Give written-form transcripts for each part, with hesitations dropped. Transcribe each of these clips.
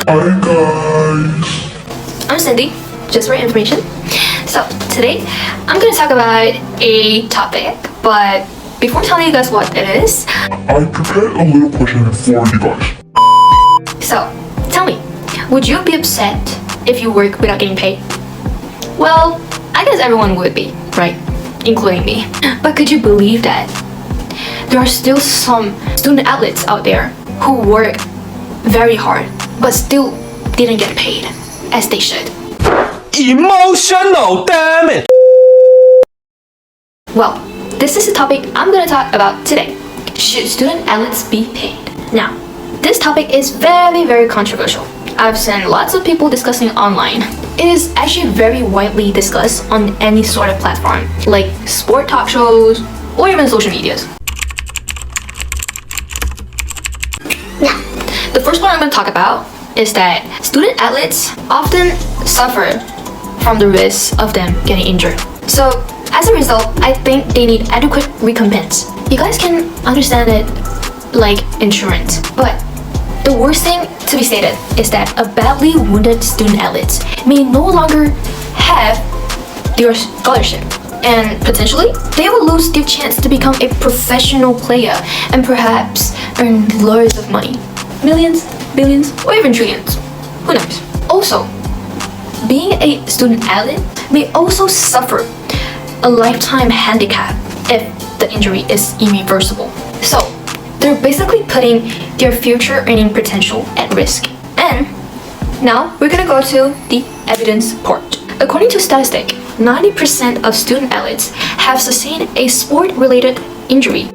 Hi guys. I'm Cindy, just for your information. So today I'm gonna talk about a topic, but before telling you guys what it is, I prepared a little question for you guys. so tell me, would you be upset if you work without getting paid? Well, I guess everyone would be, right? Including me. But could you believe that there are still some student athletes out there who work very hard but still didn't get paid as they should? Emotional, damn it! Well, this is the topic I'm gonna talk about today. Should student athletes be paid? Now, this topic is very controversial. I've seen lots of people discussing online. It is actually very widely discussed on any sort of platform, like sport talk shows or even social medias. Now, the first one I'm going to talk about is that student athletes often suffer from the risk of them getting injured. So, as a result, I think they need adequate recompense. You guys can understand it like insurance, but the worst thing to be stated is that a badly wounded student athlete may no longer have their scholarship, and potentially they will lose their chance to become a professional player and perhaps earn loads of money. Millions, billions, or even trillions. Who knows? Also, being a student athlete may also suffer a lifetime handicap if the injury is irreversible. So, they're basically putting their future earning potential at risk. And now we're gonna go to the evidence part. According to statistics, 90% of student athletes have sustained a sport-related injury.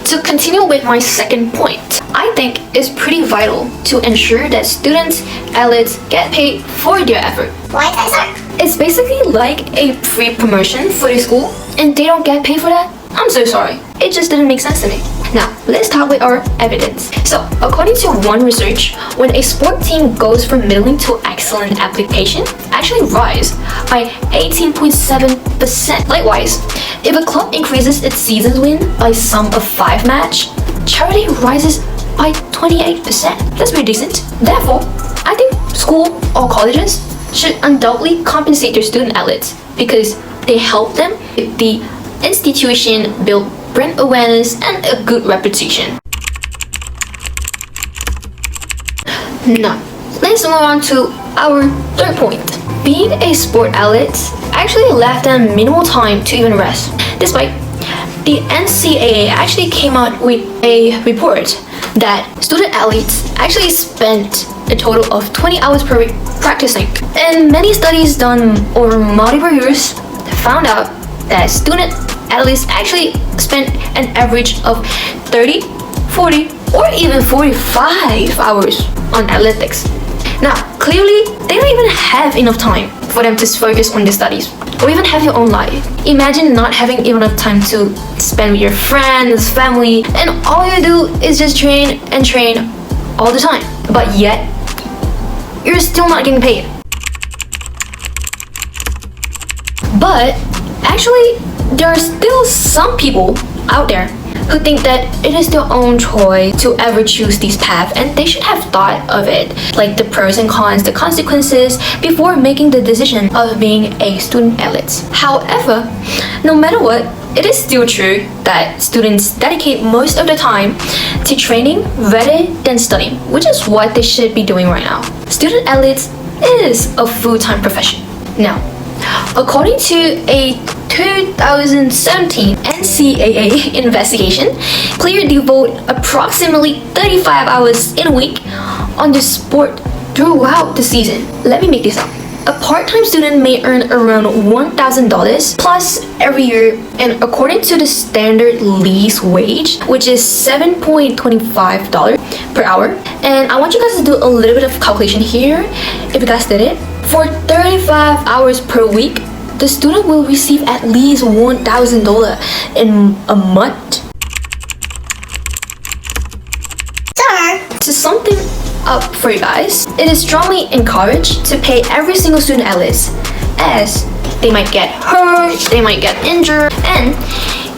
To continue with my second point, I think it's pretty vital to ensure that students athletes get paid for their effort. Why is that, sir? It's basically like a free promotion for the school and they don't get paid for that. I'm so sorry. It just didn't make sense to me. Now, let's talk with our evidence. So, according to one research, when a sport team goes from middling to excellent application, actually rise by 18.7%. Likewise, if a club increases its season's win by sum of 5 match, charity rises by 28%. That's pretty decent. Therefore, I think school or colleges should undoubtedly compensate their student athletes because they help them with the institution build brand awareness and a good reputation. Now, let's move on to our third point. Being a sport athlete actually left them minimal time to even rest. Despite the NCAA actually came out with a report that student athletes actually spent a total of 20 hours per week practicing. And many studies done over multiple years found out that student athletes actually spend an average of 30, 40, or even 45 hours on athletics. Now, clearly, they don't even have enough time for them to focus on the studies or even have your own life. Imagine not having enough time to spend with your friends, family, and all you do is just train and train all the time. But yet, you're still not getting paid. But actually, there are still some people out there who think that it is their own choice to ever choose this path and they should have thought of it, like the pros and cons, the consequences, before making the decision of being a student athlete. However, no matter what, it is still true that students dedicate most of the time to training rather than studying, which is what they should be doing right now. Student athletes is a full-time profession. Now, according to a 2017 NCAA investigation, players devote approximately 35 hours in a week on the sport throughout the season. Let me make this up. A part-time student may earn around $1,000 plus every year, and according to the standard lease wage, which is $7.25 per hour, and I want you guys to do a little bit of calculation here. If you guys did it, for 35 hours per week, the student will receive at least $1,000 in a month. Sir. To sum things up for you guys, it is strongly encouraged to pay every single student athlete, as they might get hurt, they might get injured, and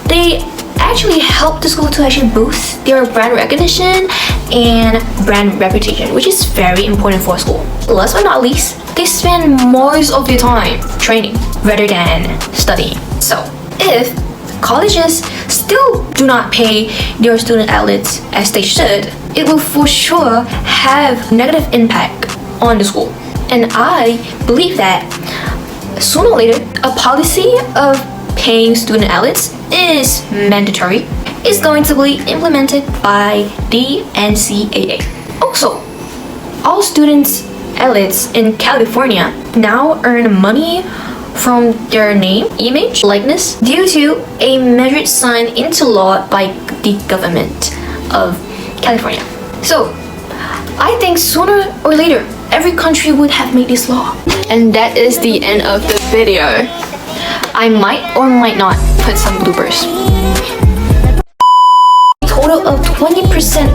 they actually help the school to actually boost their brand recognition and brand reputation, which is very important for a school. Last but not least, they spend most of their time training rather than studying. So if colleges still do not pay their student athletes as they should, it will for sure have negative impact on the school. And I believe that sooner or later, a policy of paying student athletes is mandatory. It's going to be implemented by the NCAA. Also, all students athletes in California now earn money from their name, image, likeness due to a measure signed into law by the government of California. So I think sooner or later every country would have made this law. And that is the end of the video. I might or might not put some bloopers. A total of 20%